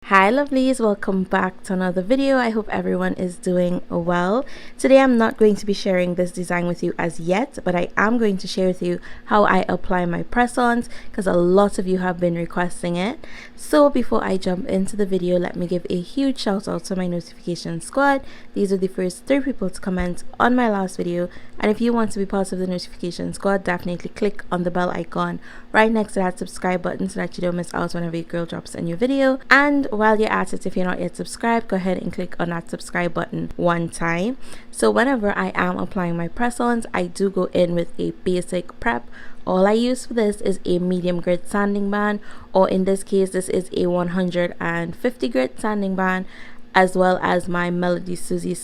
Hi lovelies, welcome back to another video. I hope everyone is doing well. Today I'm not going to be sharing this design with you as yet, but I am going to share with you how I apply my press-ons because a lot of you have been requesting it. So before I jump into the video, let me give a huge shout out to my notification squad. These are the first 3 people to comment on my last video, and if you want to be part of the notification squad, definitely click on the bell icon right next to that subscribe button so that you don't miss out whenever your girl drops a new video. And while you're at it, if you're not yet subscribed, go ahead and click on that subscribe button one time. So whenever I am applying my press-ons, I do go in with a basic prep. All I use for this is a medium grit sanding band, or in this case this is a 150 grit sanding band, as well as my Melody Susie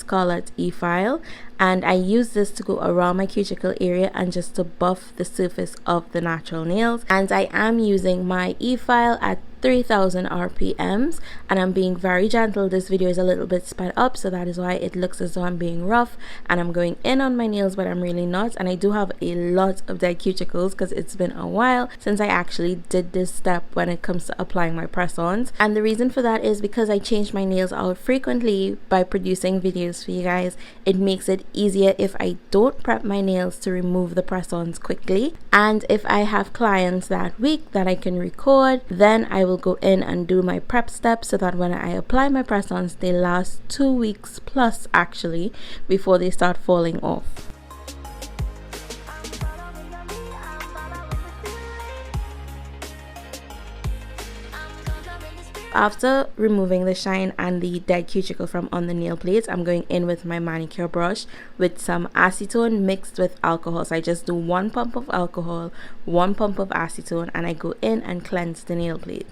E-File, and I use this to go around my cuticle area and just to buff the surface of the natural nails. And I am using my E-File at 3000 RPMs, and I'm being very gentle. This video is a little bit sped up, so that is why it looks as though I'm being rough and I'm going in on my nails, but I'm really not. And I do have a lot of dead cuticles because it's been a while since I actually did this step when it comes to applying my press-ons. And the reason for that is because I change my nails out frequently by producing videos for you guys. It makes it easier if I don't prep my nails to remove the press-ons quickly, and if I have clients that week that I can record, then I will go in and do my prep steps so that when I apply my press-ons, they last 2 weeks plus actually before they start falling off. After removing the shine and the dead cuticle from on the nail plates, I'm going in with my manicure brush with some acetone mixed with alcohol. So I just do 1 pump of alcohol, 1 pump of acetone, and I go in and cleanse the nail plate.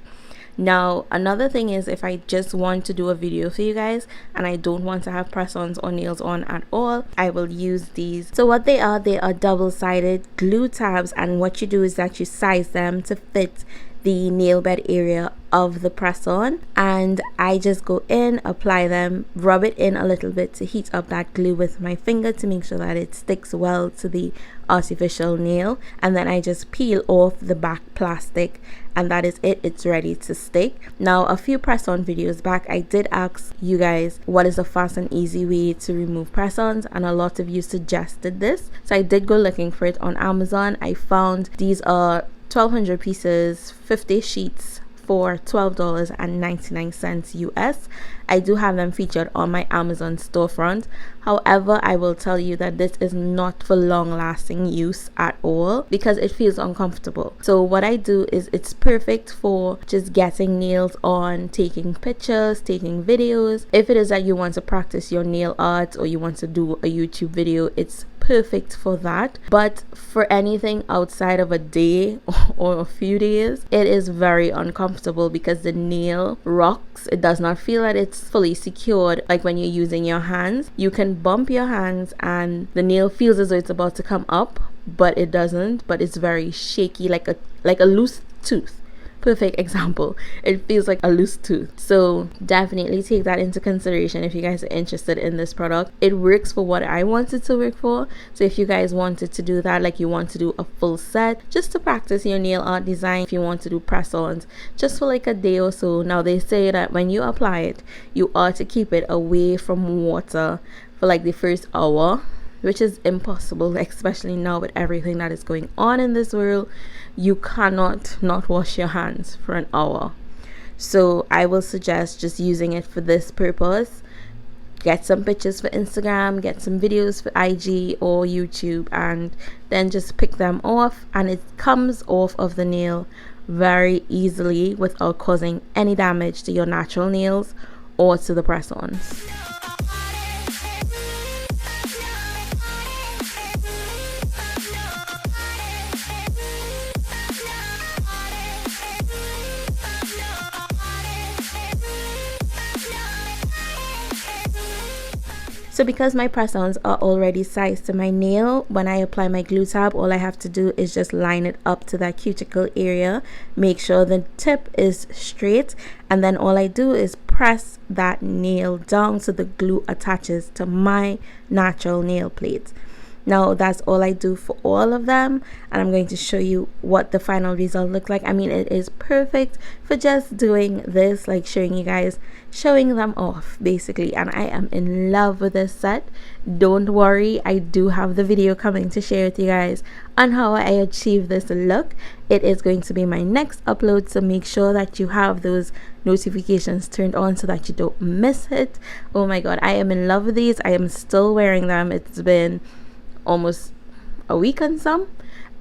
Now another thing is, if I just want to do a video for you guys and I don't want to have press-ons or nails on at all, I will use these. So what they are double-sided glue tabs, and what you do is that you size them to fit the nail bed area of the press-on, and I just go in, apply them, rub it in a little bit to heat up that glue with my finger to make sure that it sticks well to the artificial nail, and then I just peel off the back plastic, and that is it. It's ready to stick. Now a few press-on videos back, I did ask you guys what is a fast and easy way to remove press-ons, and a lot of you suggested this, so I did go looking for it on Amazon. I found these are 1200 pieces, 50 sheets for $12.99 US. I do have them featured on my Amazon storefront. However, I will tell you that this is not for long-lasting use at all because it feels uncomfortable. So what I do is, it's perfect for just getting nails on, taking pictures, taking videos. If it is that you want to practice your nail art or you want to do a YouTube video, it's perfect for that. But for anything outside of a day or a few days, it is very uncomfortable because the nail rocks. It does not feel that it's fully secured like when you're using your hands. You can bump your hands and the nail feels as though it's about to come up, but it doesn't. But it's very shaky, like a loose tooth. Perfect example. It feels like a loose tooth. So definitely take that into consideration if you guys are interested in this product. It works for what I wanted to work for. So if you guys wanted to do that, like you want to do a full set just to practice your nail art design, if you want to do press-ons just for like a day or so. Now they say that when you apply it, you ought to keep it away from water for like the first hour, which is impossible, especially now with everything that is going on in this world. You cannot not wash your hands for an hour. So I will suggest just using it for this purpose. Get some pictures for Instagram, get some videos for IG or YouTube, and then just pick them off, and it comes off of the nail very easily without causing any damage to your natural nails or to the press-ons. So because my press-ons are already sized to my nail, when I apply my glue tab, all I have to do is just line it up to that cuticle area, make sure the tip is straight, and then all I do is press that nail down so the glue attaches to my natural nail plate. Now that's all I do for all of them, and I'm going to show you what the final result looks like. I mean, it is perfect for just doing this, like showing you guys, showing them off basically, and I am in love with this set. Don't worry, I do have the video coming to share with you guys on how I achieve this look. It is going to be my next upload, so make sure that you have those notifications turned on so that you don't miss it. Oh my god, I am in love with these. I am still wearing them. It's been almost a week and some,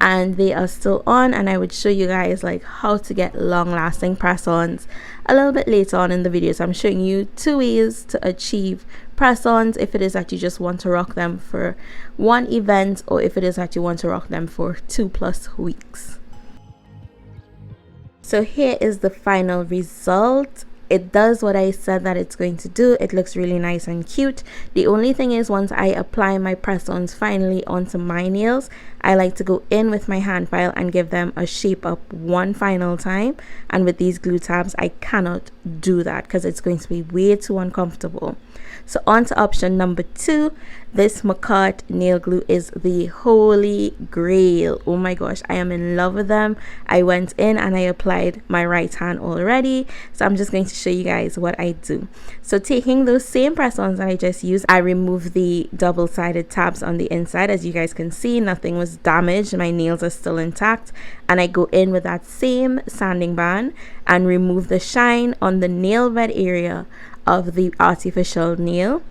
and they are still on, and I would show you guys like how to get long-lasting press-ons a little bit later on in the video. So I'm showing you 2 ways to achieve press-ons if it is that you just want to rock them for one event, or if it is that you want to rock them for 2+ weeks. So here is the final result. It does what I said that it's going to do. It looks really nice and cute. The only thing is, once I apply my press-ons finally onto my nails, I like to go in with my hand file and give them a shape up one final time. And with these glue tabs, I cannot do that because it's going to be way too uncomfortable. So on to option number 2. This Mccart nail glue is the holy grail. Oh my gosh, I am in love with them. I went in and I applied my right hand already, so I'm just going to show you guys what I do. So taking those same press-ons that I just used, I remove the double-sided tabs on the inside. As you guys can see, nothing was damaged, my nails are still intact, and I go in with that same sanding band and remove the shine on the nail bed area of the artificial nail.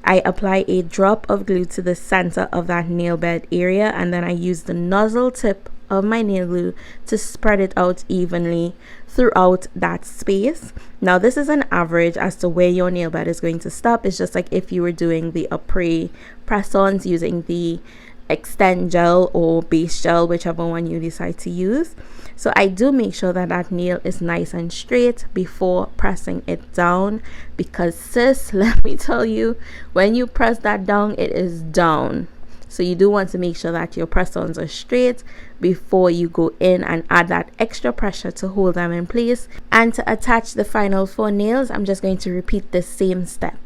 I apply a drop of glue to the center of that nail bed area, and then I use the nozzle tip of my nail glue to spread it out evenly throughout that space. Now this is an average as to where your nail bed is going to stop. It's just like if you were doing the après press-ons using the extend gel or base gel, whichever one you decide to use. So I do make sure that that nail is nice and straight before pressing it down, because sis, let me tell you, when you press that down, it is down. So you do want to make sure that your press-ons are straight before you go in and add that extra pressure to hold them in place. And to attach the final 4 nails, I'm just going to repeat the same step.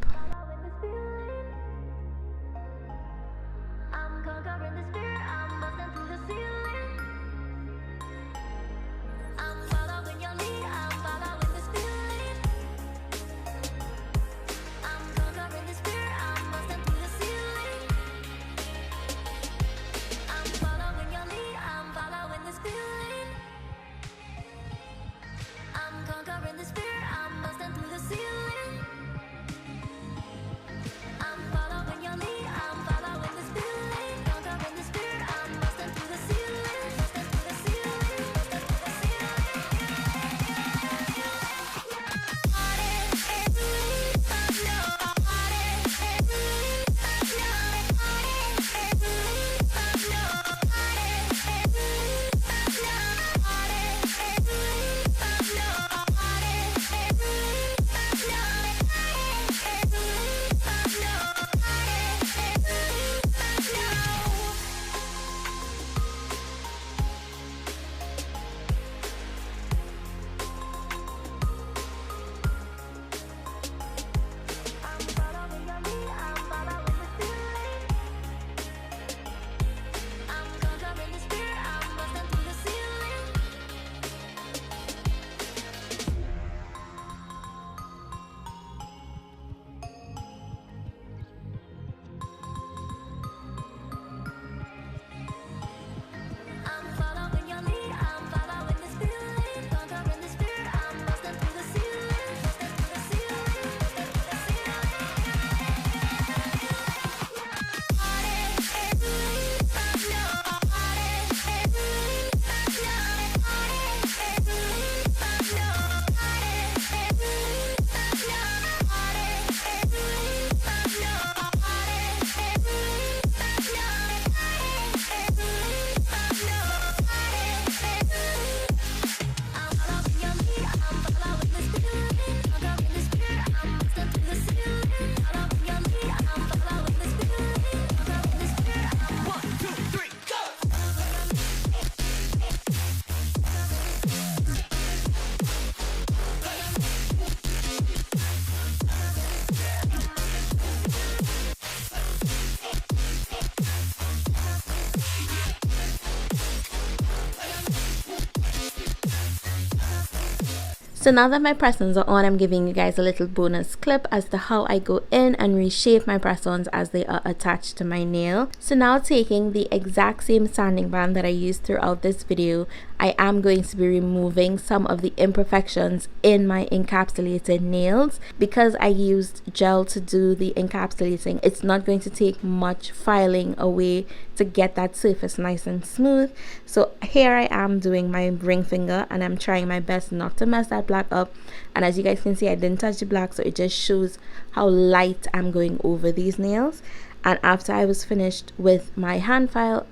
So now that my press-ons are on, I'm giving you guys a little bonus clip as to how I go in and reshape my press-ons as they are attached to my nail. So now, taking the exact same sanding band that I used throughout this video, I am going to be removing some of the imperfections in my encapsulated nails. Because I used gel to do the encapsulating, it's not going to take much filing away to get that surface nice and smooth. So here I am doing my ring finger, and I'm trying my best not to mess that black up. And as you guys can see, I didn't touch the black, so it just shows how light I'm going over these nails. And after I was finished with my hand file,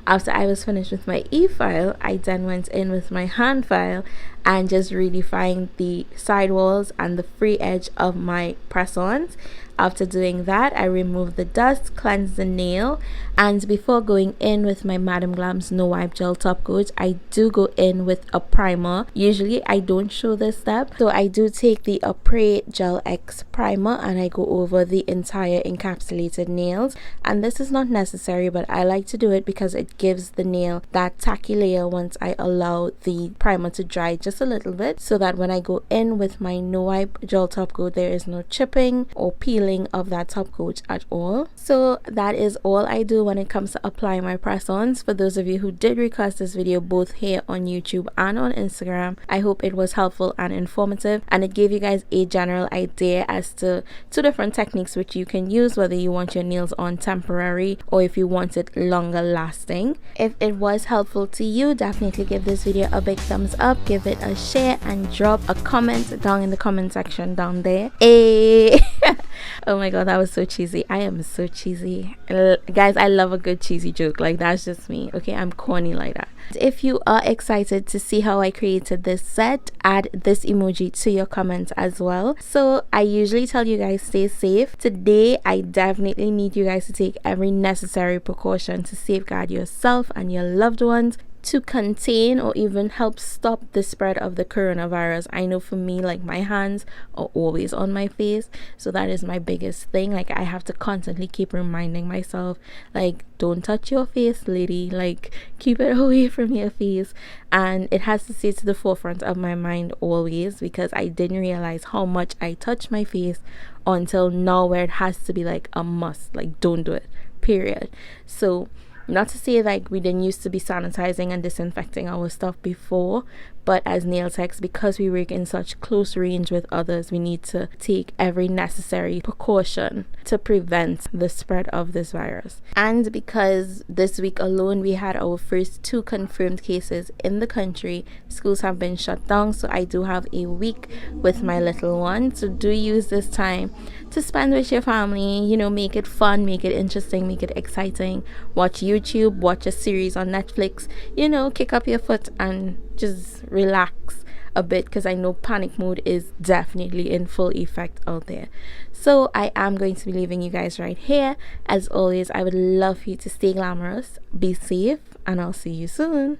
after I was finished with my E-File, I then went in with my hand file and just really refined the sidewalls and the free edge of my press-ons. After doing that, I removed the dust, cleansed the nail, and before going in with my Madam Glam's No Wipe Gel top coat, I do go in with a primer. Usually I don't show this step, so I do take the Après Gel X primer and I go over the entire encapsulated nails. And this is not necessary, but I like to do it because it gives the nail that tacky layer once I allow the primer to dry just a little bit, so that when I go in with my No Wipe Gel top coat, there is no chipping or peeling of that top coat at all. So that is all I do when it comes to applying my press-ons. For those of you who did request this video both here on YouTube and on Instagram, I hope it was helpful and informative, and it gave you guys a general idea as to two different techniques which you can use, whether you want your nails on temporary or if you want it longer lasting. If it was helpful to you, definitely give this video a big thumbs up, give it a share, and drop a comment down in the comment section down there. Oh my god, that was so cheesy. I am so cheesy. Guys, I love a good cheesy joke. Like, that's just me. Okay, I'm corny like that. If you are excited to see how I created this set, add this emoji to your comments as well. So I usually tell you guys stay safe. Today, I definitely need you guys to take every necessary precaution to safeguard yourself and your loved ones, to contain or even help stop the spread of the coronavirus. I know for me, like, my hands are always on my face, so that is my biggest thing. Like, I have to constantly keep reminding myself, like, don't touch your face, lady, like, keep it away from your face. And it has to stay to the forefront of my mind always, because I didn't realize how much I touch my face until now, where it has to be like a must, like, don't do it, period. So not to say like we didn't used to be sanitizing and disinfecting our stuff before, but as nail techs, because we work in such close range with others, we need to take every necessary precaution to prevent the spread of this virus. And because this week alone we had our first 2 confirmed cases in the country, schools have been shut down, so I do have a week with my little one. So do use this time to spend with your family, you know, make it fun, make it interesting, make it exciting. Watch YouTube, watch a series on Netflix, you know, kick up your foot and just relax a bit, because I know panic mode is definitely in full effect out there. So I am going to be leaving you guys right here. As always, I would love for you to stay glamorous, be safe, and I'll see you soon.